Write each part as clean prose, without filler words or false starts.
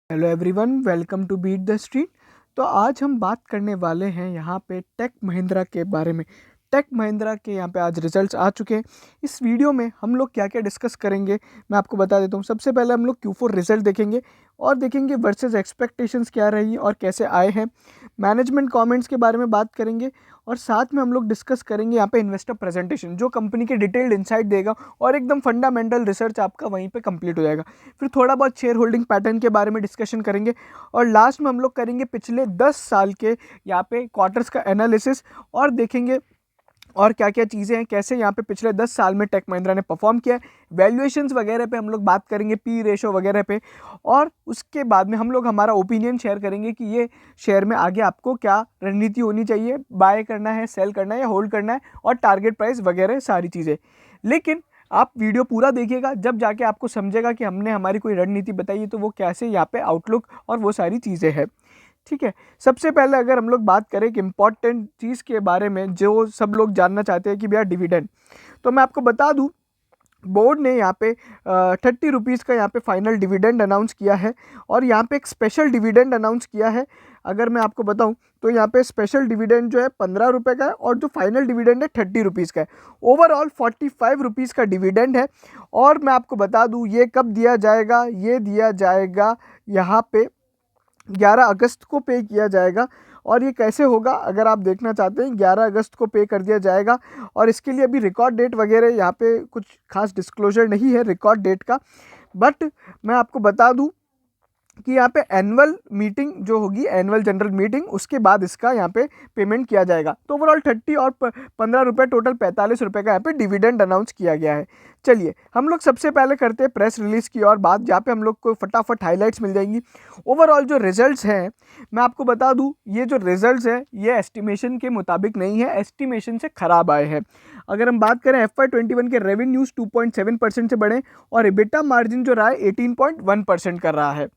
Hello everyone, welcome to beat the street. तो आज हम बात करने वाले हैं यहाँ पे टेक महिंद्रा के बारे में। टेक महिंद्रा के यहाँ पे आज रिजल्ट्स आ चुके हैं। इस वीडियो में हम लोग क्या क्या डिस्कस करेंगे मैं आपको बता देता हूँ। सबसे पहले हम लोग Q4 रिजल्ट देखेंगे और देखेंगे वर्सेस एक्सपेक्टेशंस क्या रही और कैसे आए हैं। मैनेजमेंट कमेंट्स के बारे में बात करेंगे और साथ में हम लोग डिस्कस करेंगे यहाँ पे इन्वेस्टर प्रेजेंटेशन, जो कंपनी के डिटेल्ड इंसाइट देगा और एकदम फंडामेंटल रिसर्च आपका वहीं पे कंप्लीट हो जाएगा। फिर थोड़ा बहुत शेयर होल्डिंग पैटर्न के बारे में डिस्कशन करेंगे और लास्ट में हम लोग करेंगे पिछले 10 साल के यहाँ पे क्वार्टर्स का एनालिसिस और देखेंगे और क्या क्या चीज़ें हैं, कैसे यहाँ पे पिछले 10 साल में टेक महिंद्रा ने परफॉर्म किया है। वैल्यूएशंस वगैरह पे हम लोग बात करेंगे, पी रेशो वगैरह पे, और उसके बाद में हम लोग हमारा ओपिनियन शेयर करेंगे कि ये शेयर में आगे आपको क्या रणनीति होनी चाहिए, बाय करना है, सेल करना है या होल्ड करना है, और टारगेट प्राइस वगैरह सारी चीज़ें। लेकिन आप वीडियो पूरा देखिएगा, जब जाके आपको समझेगा कि हमने हमारी कोई रणनीति बताई है तो वो कैसे यहाँ पे आउटलुक और वो सारी चीज़ें हैं। ठीक है, सबसे पहले अगर हम लोग बात करें कि इम्पॉर्टेंट चीज़ के बारे में जो सब लोग जानना चाहते हैं कि भैया डिविडेंड, तो मैं आपको बता दूं बोर्ड ने यहाँ पे 30 रुपीज़ का यहाँ पे फाइनल डिविडेंड अनाउंस किया है और यहाँ पे एक स्पेशल डिविडेंड अनाउंस किया है। अगर मैं आपको बताऊं तो यहाँ पे स्पेशल डिविडेंड जो है 15 रुपये का है और जो फाइनल डिविडेंड है 30 रुपीज़ का है। ओवरऑल 45 रुपीज़ का डिविडेंड है। और मैं आपको बता दूं ये कब दिया जाएगा, ये दिया जाएगा यहाँ पे 11 अगस्त को पे किया जाएगा। और ये कैसे होगा, अगर आप देखना चाहते हैं 11 अगस्त को पे कर दिया जाएगा। और इसके लिए अभी रिकॉर्ड डेट वगैरह यहाँ पे कुछ खास डिस्क्लोजर नहीं है रिकॉर्ड डेट का, बट मैं आपको बता दूं कि यहाँ पे एनुअल मीटिंग जो होगी, एनुअल जनरल मीटिंग, उसके बाद इसका यहाँ पे पेमेंट किया जाएगा। तो ओवरऑल 30 और 15 रुपये, टोटल 45 रुपये का यहाँ पे डिविडेंड अनाउंस किया गया है। चलिए हम लोग सबसे पहले करते हैं प्रेस रिलीज़ की और बात, जहाँ पे हम लोग को फटाफट हाईलाइट्स मिल जाएंगी। ओवरऑल जो रिजल्ट्स हैं मैं आपको बता दूँ, ये जो रिजल्ट्स हैं ये एस्टिमेशन के मुताबिक नहीं है, एस्टिमेशन से ख़राब आए हैं। अगर हम बात करें FY21 के रेवेन्यूज़ 2.7% से बढ़े और EBITDA मार्जिन जो रहा है 18.1% कर रहा है।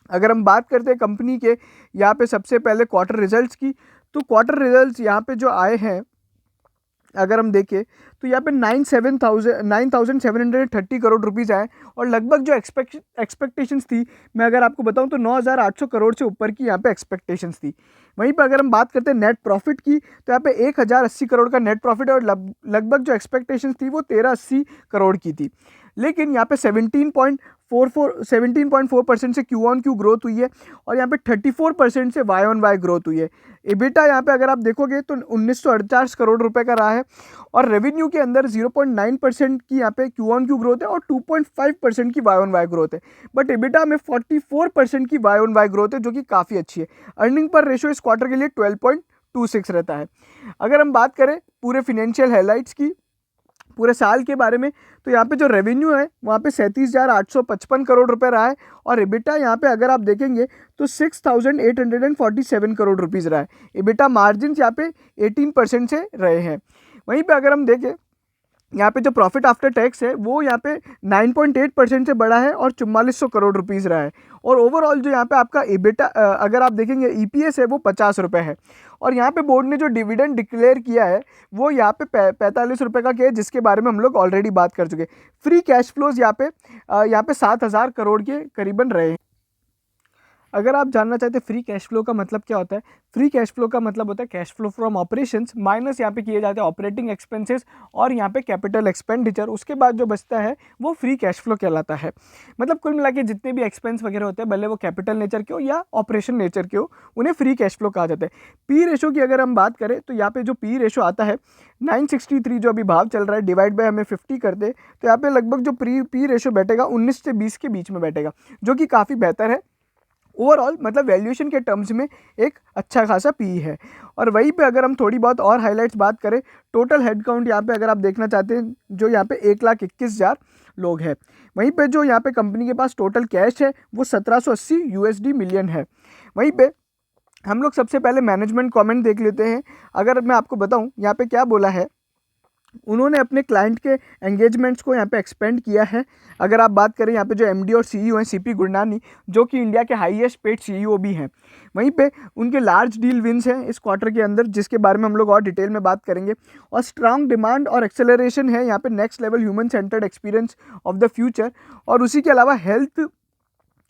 अगर हम बात करते हैं कंपनी के यहाँ पे सबसे पहले क्वार्टर रिजल्ट्स की, तो क्वार्टर रिजल्ट्स यहाँ पे जो आए हैं अगर हम देखें तो यहाँ पे 9,730 करोड़ रुपीज़ आए और लगभग जो एक्सपेक्टेशंस थी, मैं अगर आपको बताऊं तो 9,800 करोड़ से ऊपर की यहाँ पे एक्सपेक्टेशंस थी। वहीं पर अगर हम बात करते हैं नेट प्रॉफिट की, तो यहाँ पे 1,080 करोड़ का नेट प्रॉफिट है और लगभग जो एक्सपेक्टेशंस थी वो 1,380 करोड़ की थी। लेकिन यहाँ पे 17.4% से क्यू ऑन क्यू ग्रोथ हुई है और यहाँ पे 34% से वाई ऑन वाई ग्रोथ हुई है। एबिटा यहाँ पे अगर आप देखोगे तो 1948 करोड़ रुपए का रहा है और रेवेन्यू के अंदर 0.9% की यहाँ पे क्यू ऑन क्यू ग्रोथ है और 2.5% की वाई ऑन वाई ग्रोथ है। बट एबिटा में 44% की वाई ऑन वाई ग्रोथ है, जो कि काफ़ी अच्छी है। अर्निंग पर रेशो इस क्वार्टर के लिए 12.26 रहता है। अगर हम बात करें पूरे फिनेंशियल हाइलाइट्स की, पूरे साल के बारे में, तो यहाँ पे जो रेवेन्यू है वहाँ पे 37,855 करोड़ रुपए रहा है और एबिटा यहाँ पे अगर आप देखेंगे तो 6,847 करोड़ रुपीज़ रहा है। एबिटा मार्जिन यहाँ पे 18% से रहे हैं। वहीं पे अगर हम देखें यहाँ पे जो प्रॉफिट आफ्टर टैक्स है वो यहाँ पे 9.8% से बढ़ा है और 4400 करोड़ रुपीज़ रहा है। और ओवरऑल जो यहाँ पे आपका एबिटा अगर आप देखेंगे EPS है वो 50 रुपये है। और यहाँ पे बोर्ड ने जो डिविडेंड डिक्लेयर किया है वो यहाँ पे 45 रुपये का किया है, जिसके बारे में हम लोग ऑलरेडी बात कर चुके। फ्री कैश फ्लोज यहाँ पे 7,000 करोड़ के करीबन रहे हैं। अगर आप जानना चाहते हैं फ्री कैश फ्लो का मतलब क्या होता है, फ्री कैश फ्लो का मतलब होता है cash flow from operations minus यहाँ पे किए जाते हैं ऑपरेटिंग एक्सपेंसेस और यहाँ पे कैपिटल एक्सपेंडिचर, उसके बाद जो बचता है वो फ्री कैश फ्लो कहलाता है। मतलब कुल मिला के जितने भी एक्सपेंस वगैरह होते हैं, भले वो कैपिटल नेचर के हो या ऑपरेशन नेचर के हो, उन्हें फ्री कैश फ्लो कहा जाता है। पी रेशो की अगर हम बात करें तो यहाँ पे जो पी रेशो आता है 963 जो अभी भाव चल रहा है, डिवाइड बाय हमें 50 करते तो यहाँ पे लगभग जो पी रेशो बैठेगा 19 से 20 के बीच में बैठेगा, जो कि काफ़ी बेहतर है। ओवरऑल मतलब वैल्यूएशन के टर्म्स में एक अच्छा खासा पी है। और वहीं पे अगर हम थोड़ी बहुत और हाइलाइट्स बात करें, टोटल हेड काउंट यहाँ पे अगर आप देखना चाहते हैं जो यहाँ पे 1,21,000 लोग हैं। वहीं पे जो यहाँ पे कंपनी के पास टोटल कैश है वो 1780 USD मिलियन है। वहीं पे हम लोग सबसे पहले मैनेजमेंट कमेंट देख लेते हैं। अगर मैं आपको बताऊं यहाँ पे क्या बोला है, उन्होंने अपने क्लाइंट के एंगेजमेंट्स को यहाँ पे एक्सपेंड किया है। अगर आप बात करें यहाँ पे जो MD और CEO हैं CP गुरनानी, जो कि इंडिया के हाईएस्ट पेड CEO भी हैं, वहीं पे उनके लार्ज डील विंस हैं इस क्वार्टर के अंदर, जिसके बारे में हम लोग और डिटेल में बात करेंगे। और स्ट्रांग डिमांड और एक्सेलरेशन है यहाँ पे next level human centred experience of the future. और उसी के अलावा हेल्थ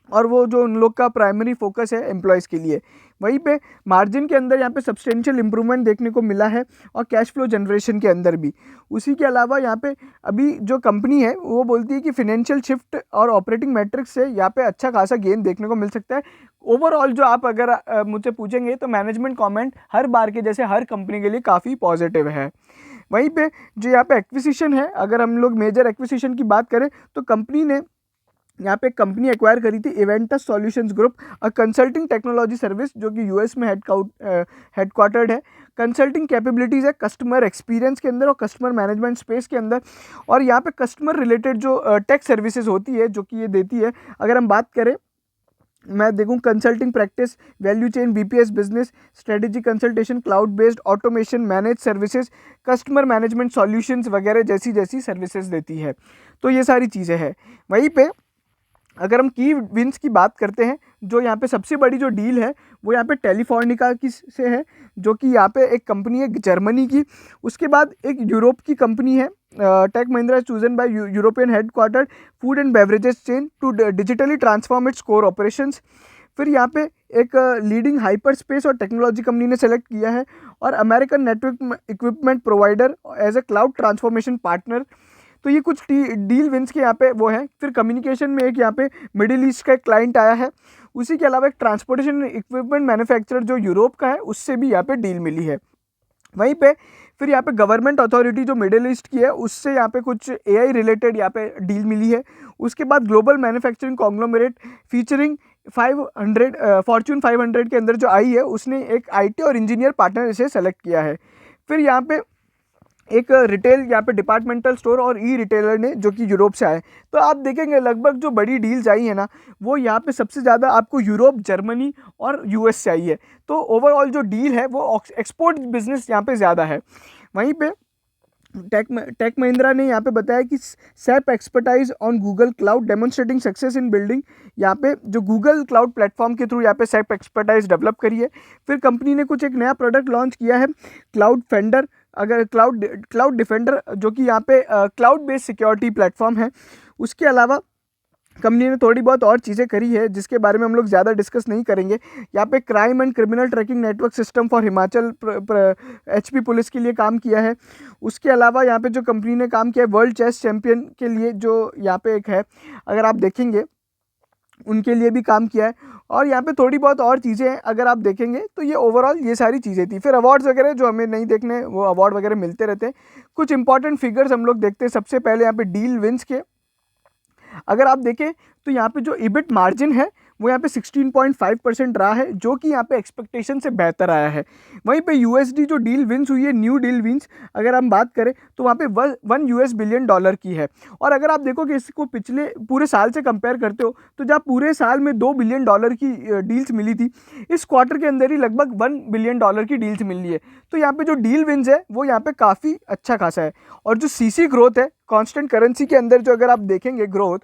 और वो जो उन लोग का प्राइमरी फोकस है एम्प्लॉयज़ के लिए। वहीं पे मार्जिन के अंदर यहाँ पे सब्सटेंशियल इंप्रूवमेंट देखने को मिला है और कैश फ्लो जनरेशन के अंदर भी। उसी के अलावा यहाँ पे अभी जो कंपनी है वो बोलती है कि फिनेंशियल शिफ्ट और ऑपरेटिंग मैट्रिक्स से यहाँ पे अच्छा खासा गेन देखने को मिल सकता है। ओवरऑल जो आप अगर मुझसे पूछेंगे तो मैनेजमेंट कमेंट हर बार के जैसे हर कंपनी के लिए काफ़ी पॉजिटिव है। वहीं पे जो यहाँ पे एक्विजिशन है, अगर हम लोग मेजर एक्विजिशन की बात करें तो कंपनी ने यहाँ पे कंपनी एक्वायर करी थी events solutions group, a consulting technology service जो कि यूएस में हेडक्वार्टर्ड है। कंसल्टिंग कैपेबिलिटीज़ है कस्टमर एक्सपीरियंस के अंदर और कस्टमर मैनेजमेंट स्पेस के अंदर, और यहाँ पे कस्टमर रिलेटेड जो टेक सर्विसेज होती है जो कि ये देती है। अगर हम बात करें, मैं देखूँ consulting practice, value chain, BPS business, strategy consultation, cloud based automation, manage services, customer management solutions वगैरह जैसी जैसी सर्विसेज देती है। तो ये सारी चीज़ें हैं। वहीं पे अगर हम की विंस की बात करते हैं, जो यहाँ पे सबसे बड़ी जो डील है वो यहाँ पे टेलीफोनिका की से है, जो कि यहाँ पे एक कंपनी है जर्मनी की। उसके बाद एक यूरोप की कंपनी है, Tech Mahindra chosen by European headquartered food and beverages chain to digitally transform its core operations. फिर यहाँ पे एक लीडिंग हाइपर स्पेस और टेक्नोलॉजी कंपनी ने सेलेक्ट किया है, और American network equipment provider as a cloud transformation partner. तो ये कुछ डील विंस के यहाँ पे वो है। फिर कम्युनिकेशन में एक यहाँ पे मिडिल ईस्ट का एक क्लाइंट आया है। उसी के अलावा एक ट्रांसपोर्टेशन इक्विपमेंट मैन्युफैक्चरर जो यूरोप का है उससे भी यहाँ पे डील मिली है। वहीं पे फिर यहाँ पे गवर्नमेंट अथॉरिटी जो मिडिल ईस्ट की है उससे यहाँ पे कुछ एआई रिलेटेड यहाँ पे डील मिली है। उसके बाद global manufacturing conglomerate featuring 500 Fortune 500 के अंदर जो आई है उसने एक आईटी और इंजीनियर पार्टनर इसे सेलेक्ट किया है। फिर यहाँ पे एक रिटेल यहाँ पे डिपार्टमेंटल स्टोर और ई रिटेलर ने जो कि यूरोप से आए। तो आप देखेंगे लगभग जो बड़ी डील्स आई है ना वो यहाँ पे सबसे ज़्यादा आपको यूरोप, जर्मनी और यूएस से आई है। तो ओवरऑल जो डील है वो एक्सपोर्ट बिजनेस यहाँ पे ज़्यादा है। वहीं पे टेक महिंद्रा ने यहाँ पे बताया कि SAP expertise on Google cloud demonstrating success in building, यहाँ पे जो गूगल क्लाउड प्लेटफॉर्म के थ्रू यहाँ पे सैप एक्सपर्टाइज डेवलप करी है। फिर कंपनी ने कुछ एक नया प्रोडक्ट लॉन्च किया है, क्लाउड फेंडर, अगर क्लाउड डिफेंडर, जो कि यहाँ पे क्लाउड बेस्ड सिक्योरिटी प्लेटफॉर्म है। उसके अलावा कंपनी ने थोड़ी बहुत और चीज़ें करी है जिसके बारे में हम लोग ज़्यादा डिस्कस नहीं करेंगे। यहाँ पे crime and criminal tracking network system for Himachal HP police के लिए काम किया है। उसके अलावा यहाँ पे जो कंपनी ने काम किया है वर्ल्ड चेस चैंपियन के लिए, जो यहाँ पे एक है अगर आप देखेंगे उनके लिए भी काम किया है। और यहाँ पे थोड़ी बहुत और चीज़ें हैं अगर आप देखेंगे तो ये ओवरऑल ये सारी चीज़ें थी। फिर अवार्ड्स वगैरह जो हमें नहीं देखने, वो अवार्ड वगैरह मिलते रहते हैं। कुछ इंपॉर्टेंट फिगर्स हम लोग देखते हैं। सबसे पहले यहाँ पे डील विंस के अगर आप देखें तो यहाँ पे जो इबिट मार्जिन है वो यहाँ पे 16.5% रहा है, जो कि यहाँ पे एक्सपेक्टेशन से बेहतर आया है। वहीं पे यूएसडी जो डील विंस हुई है, न्यू डील विंस अगर हम बात करें तो वहाँ पे $1 बिलियन की है। और अगर आप देखो कि इसको पिछले पूरे साल से कंपेयर करते हो तो जहाँ पूरे साल में $2 बिलियन की डील्स मिली थी, इस क्वार्टर के अंदर ही लगभग $1 बिलियन की डील्स मिल रही है। तो यहाँ पे जो डील विंस है वो यहाँ पे काफ़ी अच्छा खासा है। और जो सीसी ग्रोथ है कॉन्स्टेंट करेंसी के अंदर, जो अगर आप देखेंगे ग्रोथ,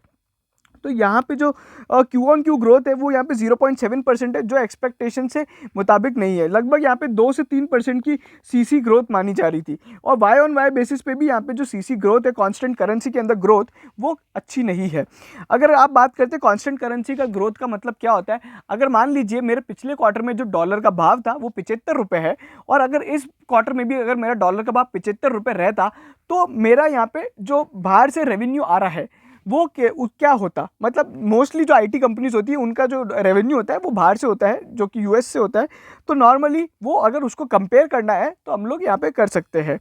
तो यहाँ पे जो क्यू ऑन क्यू ग्रोथ है वो यहाँ पे 0.7% है, जो एक्सपेक्टेशन से मुताबिक नहीं है। लगभग यहाँ पे 2 से 3% की सीसी ग्रोथ मानी जा रही थी। और वाई ऑन वाई बेसिस पे भी यहाँ पे जो सीसी ग्रोथ है कांस्टेंट करेंसी के अंदर ग्रोथ वो अच्छी नहीं है। अगर आप बात करते हैं कांस्टेंट करेंसी का ग्रोथ का मतलब क्या होता है, अगर मान लीजिए मेरे पिछले क्वार्टर में जो डॉलर का भाव था वो 75 रुपये है, और अगर इस क्वार्टर में भी अगर मेरा डॉलर का भाव 75 रुपये रहता तो मेरा यहाँ पे जो बाहर से रेवेन्यू आ रहा है वो क्या होता, मतलब मोस्टली जो आईटी कंपनीज होती है उनका जो रेवेन्यू होता है वो बाहर से होता है, जो कि यूएस से होता है। तो नॉर्मली वो अगर उसको कंपेयर करना है तो हम लोग यहाँ पे कर सकते हैं।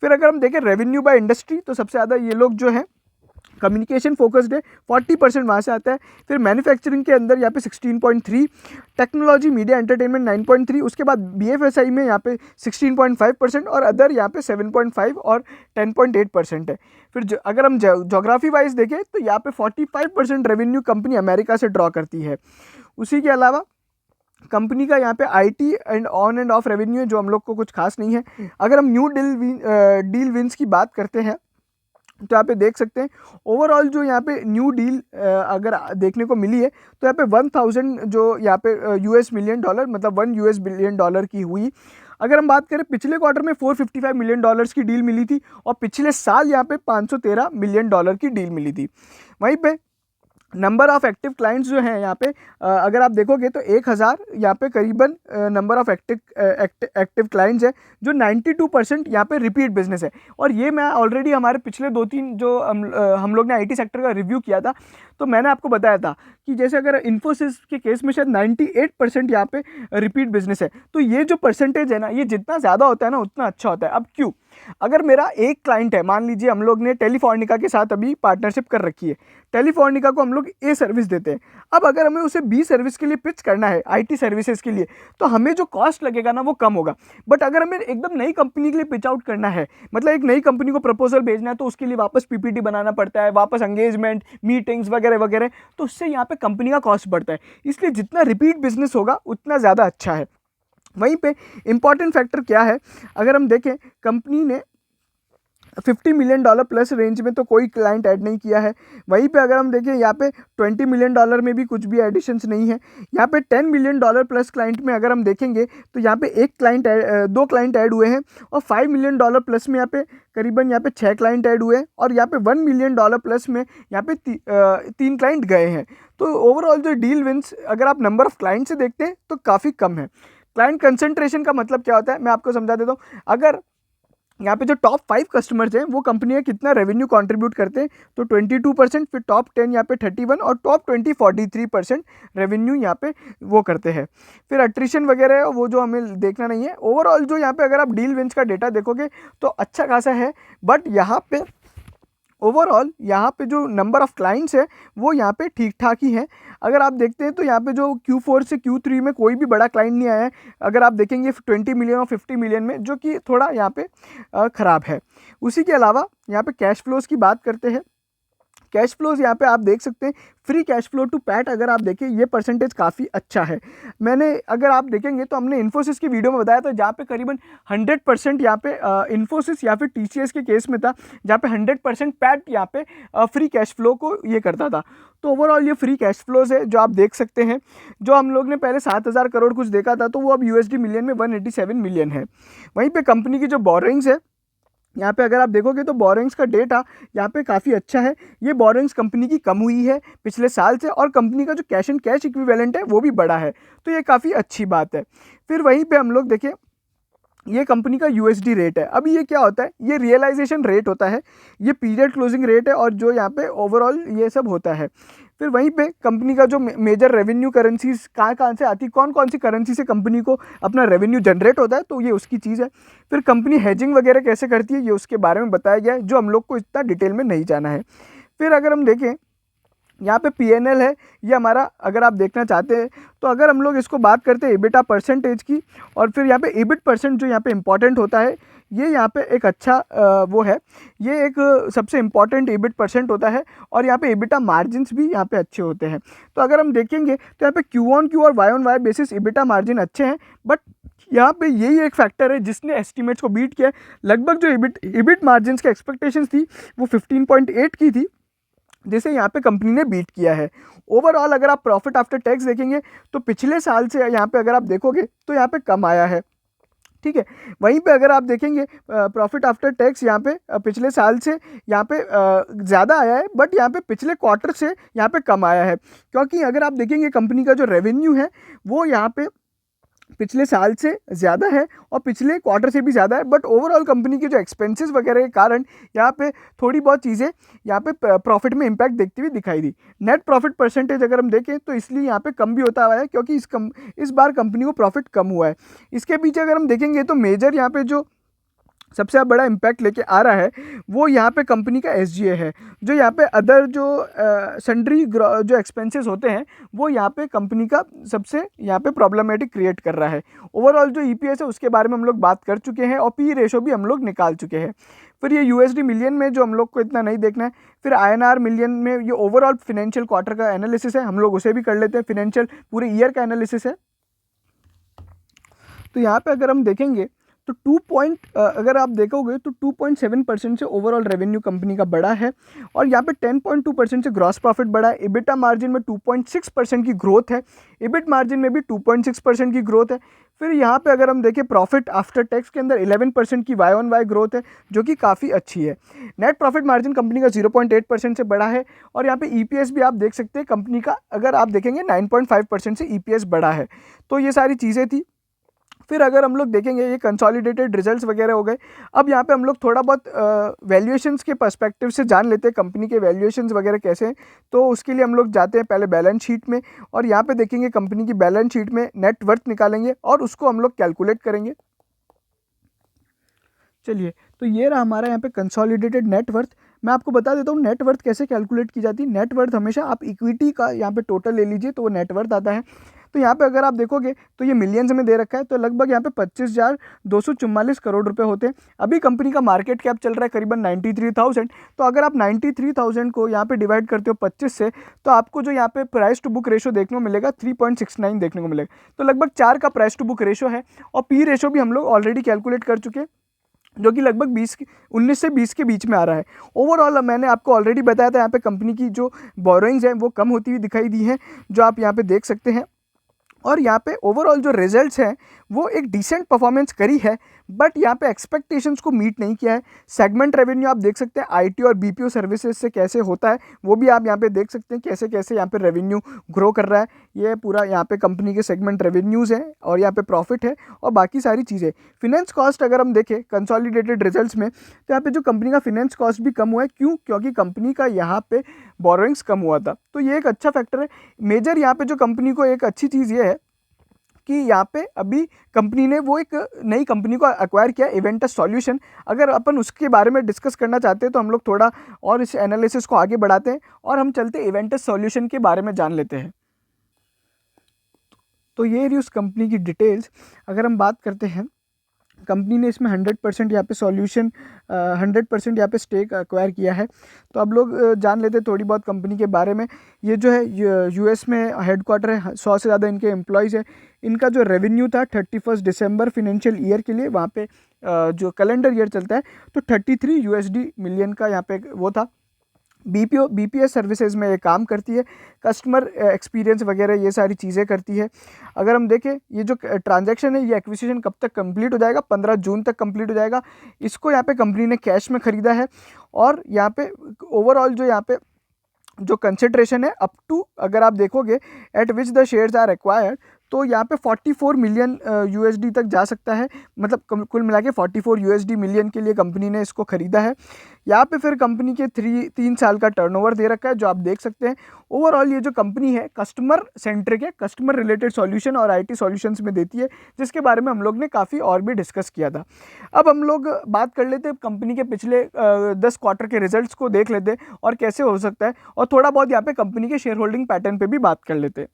फिर अगर हम देखें रेवेन्यू बाय इंडस्ट्री तो सबसे ज़्यादा ये लोग जो है कम्युनिकेशन फोकस्ड है, 40% वहाँ से आता है। फिर मैन्युफैक्चरिंग के अंदर यहाँ पे 16.3, टेक्नोलॉजी मीडिया एंटरटेनमेंट 9.3, उसके बाद बीएफएसआई में यहाँ पे 16.5% और अदर यहाँ पे 7.5 और 10.8% है। फिर अगर हम जोग्राफी वाइज देखें तो यहाँ पे 45% रेवेन्यू कंपनी अमेरिका से ड्रॉ करती है। उसी के अलावा कंपनी का यहाँ पे IT and on end of revenue है, जो हम लोग को कुछ खास नहीं है। अगर हम न्यू डील विंस की बात करते हैं तो यहाँ पे देख सकते हैं ओवरऑल जो यहाँ पे न्यू डील अगर देखने को मिली है तो यहाँ पे 1000 जो यहाँ पे $1 मिलियन मतलब $1 बिलियन की हुई। अगर हम बात करें पिछले क्वार्टर में $455 मिलियन की डील मिली थी, और पिछले साल यहाँ पे $513 मिलियन की डील मिली थी। वहीं पे नंबर ऑफ़ एक्टिव क्लाइंट्स जो हैं यहाँ पे अगर आप देखोगे तो 1000 यहाँ पे करीबन नंबर ऑफ़ एक्टिव क्लाइंट्स है, जो 92% यहाँ पे रिपीट बिजनेस है। और ये मैं ऑलरेडी हमारे पिछले 2-3 जो हम लोग ने आईटी सेक्टर का रिव्यू किया था, तो मैंने आपको बताया था कि जैसे अगर इन्फोसिस के केस में शायद 98% यहाँ पे रिपीट बिजनेस है। तो ये जो परसेंटेज है ना, ये जितना ज़्यादा होता है ना उतना अच्छा होता है। अब क्यों? अगर मेरा एक क्लाइंट है, मान लीजिए हम लोग ने टेलीफोनिका के साथ अभी पार्टनरशिप कर रखी है, टेलीफोनिका को हम लोग ए सर्विस देते हैं। अब अगर हमें उसे बी सर्विस के लिए पिच करना है, आईटी सर्विसेज के लिए, तो हमें जो कॉस्ट लगेगा ना वो कम होगा। बट अगर हमें एकदम नई कंपनी के लिए पिच आउट करना है, मतलब एक नई कंपनी को प्रपोजल भेजना है, तो उसके लिए वापस पीपीटी बनाना पड़ता है, वापस एंगेजमेंट मीटिंग्स वगैरह वगैरह, तो उससे यहाँ पे कंपनी का कॉस्ट बढ़ता है। इसलिए जितना रिपीट बिजनेस होगा उतना ज़्यादा अच्छा है। वहीं पे इंपॉर्टेंट फैक्टर क्या है, अगर हम देखें कंपनी ने $50 मिलियन प्लस रेंज में तो कोई क्लाइंट ऐड नहीं किया है। वहीं पे अगर हम देखें यहाँ पे $20 मिलियन में भी कुछ भी एडिशंस नहीं है। यहाँ पे $10 मिलियन प्लस क्लाइंट में अगर हम देखेंगे तो यहाँ पे दो क्लाइंट ऐड हुए हैं, और $5 मिलियन प्लस में यहाँ पे करीबन यहाँ पे 6 क्लाइंट ऐड हुए हैं, और यहाँ पे $1 मिलियन प्लस में यहाँ पे 3 क्लाइंट गए हैं। तो ओवरऑल जो डील विंस अगर आप नंबर ऑफ क्लाइंट से देखते हैं तो काफ़ी कम है। क्लाइंट कंसंट्रेशन का मतलब क्या होता है, मैं आपको समझा देता हूँ। अगर यहाँ पे जो टॉप 5 कस्टमर्स हैं वो कंपनी का कितना रेवेन्यू कंट्रीब्यूट करते हैं, तो 22%, फिर टॉप 10 यहाँ पे 31 और टॉप 20 43% रेवेन्यू यहाँ पे वो करते हैं। फिर अट्रिशन वगैरह है वो जो हमें देखना नहीं है। ओवरऑल जो यहाँ पे अगर आप डील विंस का डेटा देखोगे तो अच्छा खासा है, बट यहाँ पे ओवरऑल यहाँ पे जो नंबर ऑफ़ क्लाइंट्स है वो यहाँ पे ठीक ठाक ही है। अगर आप देखते हैं तो यहाँ पे जो Q4 से Q3 में कोई भी बड़ा क्लाइंट नहीं आया है। अगर आप देखेंगे 20 मिलियन और 50 मिलियन में, जो कि थोड़ा यहाँ पे ख़राब है। उसी के अलावा यहाँ पे कैश फ्लोज़ की बात करते हैं। कैश फ्लोज यहाँ पे आप देख सकते हैं, free cash flow to PAT अगर आप देखें ये परसेंटेज काफ़ी अच्छा है। मैंने अगर आप देखेंगे तो हमने इन्फोसिस की वीडियो में बताया था, जहाँ पे करीबन 100% यहाँ पे इन्फोसिस या फिर टीसीएस के केस में था, जहाँ पे 100% पैट यहाँ पे फ्री कैश फ्लो को ये करता था। तो ओवरऑल ये फ्री कैश फ्लोज है जो आप देख सकते हैं। जो हम लोग ने पहले 7,000 करोड़ कुछ देखा था, तो वो अब यूएसडी मिलियन में 187 मिलियन है। वहीं पे कंपनी की जो बोरिंग्स है, यहाँ पे अगर आप देखोगे तो बोरिंग्स का डेटा यहाँ पे काफ़ी अच्छा है। ये बोरिंग्स कंपनी की कम हुई है पिछले साल से, और कंपनी का जो कैश एंड कैश इक्विवेलेंट है वो भी बढ़ा है, तो ये काफ़ी अच्छी बात है। फिर वहीं पे हम लोग देखें, ये कंपनी का यूएसडी रेट है। अभी ये क्या होता है, ये रियलाइजेशन रेट होता है, ये पीरियड क्लोजिंग रेट है, और जो यहाँ पे ओवरऑल ये सब होता है। फिर वहीं पे कंपनी का जो मेजर रेवेन्यू करेंसीज कहाँ से आती, कौन कौन सी करेंसी से कंपनी को अपना रेवेन्यू जनरेट होता है, तो ये उसकी चीज़ है। फिर कंपनी हेजिंग वगैरह कैसे करती है, ये उसके बारे में बताया गया है, जो हम लोग को इतना डिटेल में नहीं जाना है। फिर अगर हम देखें यहाँ पे पीएनएल है, ये हमारा अगर आप देखना चाहते हैं, तो अगर हम लोग इसको बात करते हैं एबिटा परसेंटेज की, और फिर यहाँ पे एबिट परसेंट जो यहाँ पे इंपॉर्टेंट होता है, ये यहाँ पे एक अच्छा वो है, ये एक सबसे इम्पॉर्टेंट एबिट परसेंट होता है, और यहाँ पे एबिटा मार्जिन्स भी यहाँ पे अच्छे होते हैं। तो अगर हम देखेंगे तो यहाँ पे क्यू ऑन क्यू और Y on Y basis EBITDA margin अच्छे हैं, बट यहाँ पे यही एक फैक्टर है जिसने एस्टिमेट्स को बीट किया है। लगभग जो एबिट मार्जिन्स की एक्सपेक्टेशंस थी वो 15.8 की थी, जिसे यहाँ पे कंपनी ने बीट किया है। ओवरऑल अगर आप प्रॉफिट आफ्टर टैक्स देखेंगे तो पिछले साल से यहाँ पे अगर आप देखोगे तो यहाँ पे कम आया है, ठीक है। वहीं पे अगर आप देखेंगे प्रॉफिट आफ्टर टैक्स यहाँ पे पिछले साल से यहाँ पे ज़्यादा आया है, बट यहाँ पे पिछले क्वार्टर से यहाँ पे कम आया है, क्योंकि अगर आप देखेंगे कंपनी का जो रेवेन्यू है वो यहाँ पे पिछले साल से ज़्यादा है और पिछले क्वार्टर से भी ज़्यादा है, बट ओवरऑल कंपनी के जो एक्सपेंसेस वगैरह के कारण यहाँ पे थोड़ी बहुत चीज़ें यहाँ पे प्रॉफिट में इम्पैक्ट देखती हुई दिखाई दी। नेट प्रॉफिट परसेंटेज अगर हम देखें तो इसलिए यहाँ पे कम भी होता हुआ है, क्योंकि इस बार कंपनी को प्रॉफिट कम हुआ है। इसके पीछे अगर हम देखेंगे तो मेजर यहाँ पे जो सबसे बड़ा इम्पैक्ट लेके आ रहा है वो यहाँ पे कंपनी का एसजीए है। जो यहाँ पे अदर जो सन्ड्री जो एक्सपेंसेस होते हैं वो यहाँ पे कंपनी का सबसे यहाँ पे प्रॉब्लमेटिक क्रिएट कर रहा है। ओवरऑल जो ईपीएस है उसके बारे में हम लोग बात कर चुके हैं, और पी रेशो भी हम लोग निकाल चुके हैं। फिर ये यूएसडी मिलियन में जो हम लोग को इतना नहीं देखना है। फिर आईएनआर मिलियन में ये ओवरऑल फिनेंशियल क्वार्टर का एनालिसिस है, हम लोग उसे भी कर लेते हैं। फिनेंशियल पूरे ईयर का एनालिसिस है। तो यहाँ पे अगर हम देखेंगे तो अगर आप देखोगे तो 2.7% से ओवरऑल रेवेन्यू कंपनी का बढ़ा है, और यहाँ पे 10.2% से ग्रॉस प्रॉफिट बढ़ा है। इबिटा मार्जिन में 2.6% की ग्रोथ है, इबिट मार्जिन में भी 2.6% की ग्रोथ है। फिर यहाँ पे अगर हम देखें प्रॉफिट आफ्टर टैक्स के अंदर 11% की वाई ऑन वाई ग्रोथ है, जो कि काफ़ी अच्छी है। नेट प्रॉफिट मार्जिन कंपनी का 0.8% से बढ़ा है, और यहाँ पे ईपीएस भी आप देख सकते हैं कंपनी का, अगर आप देखेंगे 9.5% से ईपीएस बढ़ा है। तो ये सारी चीज़ें थी। फिर अगर हम लोग देखेंगे ये कंसोलिडेटेड रिजल्ट्स वगैरह हो गए। अब यहाँ पे हम लोग थोड़ा बहुत वैल्यूएशंस के पर्सपेक्टिव से जान लेते हैं कंपनी के वैल्यूएशंस वगैरह कैसे हैं। तो उसके लिए हम लोग जाते हैं पहले बैलेंस शीट में, और यहाँ पे देखेंगे कंपनी की बैलेंस शीट में नेट वर्थ निकालेंगे और उसको हम लोग कैलकुलेट करेंगे। चलिए, तो ये रहा हमारा यहाँ पे कंसोलिडेटेड नेटवर्थ। मैं आपको बता देता हूँ नेटवर्थ कैसे कैलकुलेट की जाती है। नेटवर्थ हमेशा आप इक्विटी का यहाँ पे टोटल ले लीजिए तो वो नेटवर्थ आता है। तो यहाँ पे अगर आप देखोगे तो ये मिलियंस में दे रखा है, तो लगभग यहाँ पे 25,244 करोड़ रुपए होते हैं। अभी कंपनी का मार्केट कैप चल रहा है करीबन 93,000। तो अगर आप 93,000 को यहाँ पे डिवाइड करते हो 25 से, तो आपको जो यहाँ पे प्राइस टू बुक रेशो देखने को मिलेगा 3.69 देखने को मिलेगा। तो लगभग 4 का प्राइस टू बुक रेशो है, और पी रेशो भी हम लोग ऑलरेडी कैलकुलेट कर चुके हैं, जो कि लगभग 19 से 20 के बीच में आ रहा है। ओवरऑल मैंने आपको ऑलरेडी बताया था यहाँ पे कंपनी की जो बोरोइंग्स हैं वो कम होती हुई दिखाई दी हैं, जो आप यहाँ पे देख सकते हैं। और यहाँ पे ओवरऑल जो रिजल्ट्स हैं वो एक डिसेंट परफॉर्मेंस करी है, बट यहाँ पे एक्सपेक्टेशंस को मीट नहीं किया है। सेगमेंट रेवेन्यू आप देख सकते हैं आईटी और बीपीओ सर्विसेज से कैसे होता है, वो भी आप यहाँ पे देख सकते हैं कैसे कैसे यहाँ पे रेवेन्यू ग्रो कर रहा है। ये पूरा यहाँ पे कंपनी के सेगमेंट रेवेन्यूज़ हैं, और यहाँ पे प्रॉफिट है और बाकी सारी चीज़ें। फिनेंस कॉस्ट अगर हम देखें कंसोलिडेटेड रिजल्ट्स में, तो यहाँ पे जो कंपनी का फिनेंस कॉस्ट भी कम हुआ है। क्यों? क्योंकि कंपनी का यहाँ पे बोरोइंग्स कम हुआ था, तो ये एक अच्छा फैक्टर है। मेजर यहाँ पे जो कंपनी को एक अच्छी चीज़ ये है कि यहाँ पे अभी कंपनी ने वो एक नई कंपनी को एक्वायर किया, इवेंटस सॉल्यूशन। अगर अपन उसके बारे में डिस्कस करना चाहते हैं तो हम लोग थोड़ा और इस एनालिसिस को आगे बढ़ाते हैं और हम चलते इवेंटस सॉल्यूशन के बारे में जान लेते हैं। तो ये रही उस कंपनी की डिटेल्स। अगर हम बात करते हैं, कंपनी ने इसमें 100% यहाँ पे सॉल्यूशन 100% यहाँ पे स्टेक एक्वायर किया है। तो अब लोग जान लेते हैं थोड़ी बहुत कंपनी के बारे में। ये जो है यूएस में हेडक्वार्टर है, 100 से ज़्यादा इनके एम्प्लॉयज़ हैं। इनका जो रेवेन्यू था 31 दिसंबर फिनेंशियल ईयर के लिए, वहाँ पे जो कैलेंडर ईयर चलता है, तो 33 यूएसडी मिलियन का यहाँ पे वो था। बीपीएस सर्विसेज में ये काम करती है, कस्टमर एक्सपीरियंस वगैरह ये सारी चीज़ें करती है। अगर हम देखें ये जो ट्रांजैक्शन है, ये एक्विजिशन कब तक कंप्लीट हो जाएगा? 15 जून तक कंप्लीट हो जाएगा। इसको यहाँ पे कंपनी ने कैश में ख़रीदा है, और यहाँ पे ओवरऑल जो यहाँ पे जो कंसिडरेशन है अप टू, अगर आप देखोगे at which the shares are acquired, तो यहाँ पे 44 मिलियन यूएसडी तक जा सकता है। मतलब कुल मिला के 44 यूएसडी मिलियन के लिए कंपनी ने इसको ख़रीदा है। यहाँ पे फिर कंपनी के 3 साल का टर्नओवर दे रखा है, जो आप देख सकते हैं। ओवरऑल ये जो कंपनी है कस्टमर सेंट्रिक है, कस्टमर रिलेटेड सॉल्यूशन और आईटी सॉल्यूशंस में देती है, जिसके बारे में हम लोग ने काफ़ी और भी डिस्कस किया था। अब हम लोग बात कर लेते हैं कंपनी के पिछले 10 क्वार्टर के रिजल्ट्स को देख लेते हैं और कैसे हो सकता है, और थोड़ा बहुत यहाँ पे कंपनी के शेयर होल्डिंग पैटर्न पे भी बात कर लेते हैं।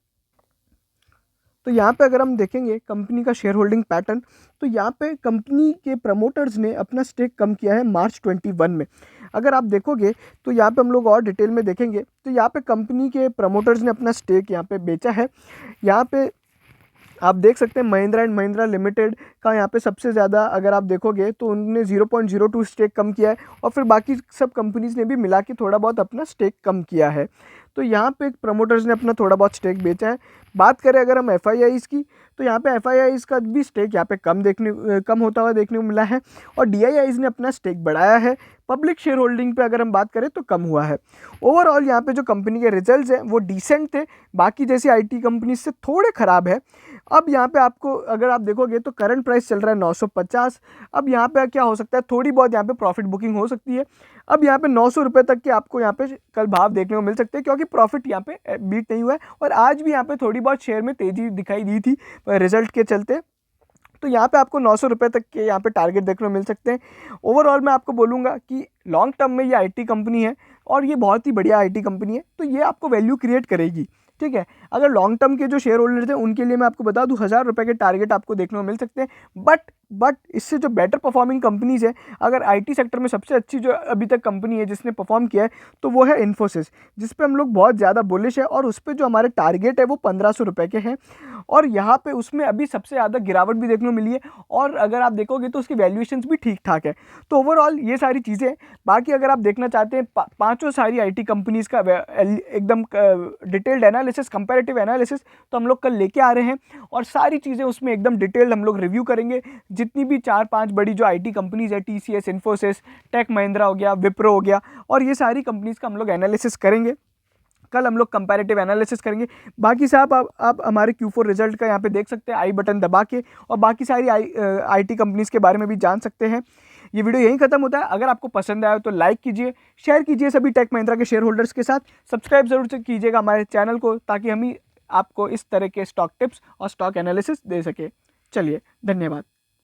तो यहाँ पे अगर हम देखेंगे कंपनी का शेयर होल्डिंग पैटर्न, तो यहाँ पे कंपनी के प्रमोटर्स ने अपना स्टेक कम किया है मार्च 21 में। अगर आप देखोगे तो यहाँ पे हम लोग और डिटेल में देखेंगे, तो यहाँ पे कंपनी के प्रमोटर्स ने अपना स्टेक यहाँ पे बेचा है। यहाँ पे आप देख सकते हैं महिंद्रा एंड महिंद्रा लिमिटेड का यहाँ पे सबसे ज़्यादा अगर आप देखोगे तो उन्होंने 0.02 स्टेक कम किया है, और फिर बाकी सब कंपनीज़ ने भी मिला के थोड़ा बहुत अपना स्टेक कम किया है। तो यहाँ पे प्रमोटर्स ने अपना थोड़ा बहुत स्टेक बेचा है। बात करें अगर हम एफआईआईज़ की, तो यहाँ पे एफआईआईज़ का भी स्टेक यहाँ पे कम होता हुआ देखने को मिला है, और डीआईआईज़ ने अपना स्टेक बढ़ाया है। पब्लिक शेयर होल्डिंग पे अगर हम बात करें तो कम हुआ है। ओवरऑल यहाँ पे जो कंपनी के रिजल्ट्स हैं वो डिसेंट थे, बाकी जैसी आईटी कंपनी से थोड़े ख़राब है। अब यहाँ पे आपको अगर आप देखोगे तो करंट प्राइस चल रहा है 950। अब यहाँ पे क्या हो सकता है, थोड़ी बहुत यहाँ पे प्रॉफिट बुकिंग हो सकती है। अब यहाँ पे 900 रुपये तक के आपको यहाँ पे कल भाव देखने को मिल सकते हैं, क्योंकि प्रॉफिट यहाँ पे बीट नहीं हुआ है, और आज भी यहाँ पे थोड़ी बहुत शेयर में तेज़ी दिखाई दी थी रिजल्ट के चलते। तो यहाँ पे आपको 900 रुपये तक के यहाँ पे टारगेट देखने को मिल सकते हैं। ओवरऑल मैं आपको बोलूँगा कि लॉन्ग टर्म में ये आईटी कंपनी है, और ये बहुत ही बढ़िया आईटी कंपनी है, तो ये आपको वैल्यू क्रिएट करेगी। ठीक है, अगर लॉन्ग टर्म के जो शेयर होल्डर्स हैं उनके लिए मैं आपको बता दूं 1000 रुपये के टारगेट आपको देखने को मिल सकते हैं। बट इससे जो बेटर परफॉर्मिंग कंपनीज है, अगर आईटी सेक्टर में सबसे अच्छी जो अभी तक कंपनी है जिसने परफॉर्म किया है, तो वो है इन्फोसिस, जिस पे हम लोग बहुत ज़्यादा बुलिश है, और उस पर जो हमारे टारगेट है वो 1500 रुपये के हैं। और यहाँ पे उसमें अभी सबसे ज़्यादा गिरावट भी देखने को मिली है, और अगर आप देखोगे तो उसकी वैल्यूएशंस भी ठीक ठाक है। तो ओवरऑल ये सारी चीज़ें। बाकी अगर आप देखना चाहते हैं पांचों सारी आईटी कंपनीज़ का एकदम डिटेल्ड एनालिसिस, कंपैरेटिव एनालिसिस, तो हम लोग कल लेके आ रहे हैं, और सारी चीज़ें उसमें एकदम डिटेल्ड हम लोग रिव्यू करेंगे। जितनी भी 4-5 बड़ी जो आईटी कंपनीज़ है, TCS, इन्फोसिस, टेक महिंद्रा हो गया, विप्रो हो गया, और ये सारी कंपनीज़ का हम लोग एनालिसिस करेंगे। कल हम लोग कंपैरेटिव एनालिसिस करेंगे। बाकी साहब आप हमारे Q4 रिजल्ट का यहाँ पे देख सकते हैं, आई बटन दबा के, और बाकी सारी आईटी कंपनीज़ के बारे में भी जान सकते हैं। ये वीडियो यहीं खत्म होता है। अगर आपको पसंद आया तो लाइक कीजिए, शेयर कीजिए सभी टेक महिंद्रा के शेयर होल्डर्स के साथ, सब्सक्राइब जरूर से कीजिएगा हमारे चैनल को, ताकि हम ही आपको इस तरह के स्टॉक टिप्स और स्टॉक एनालिसिस दे सके। चलिए, धन्यवाद।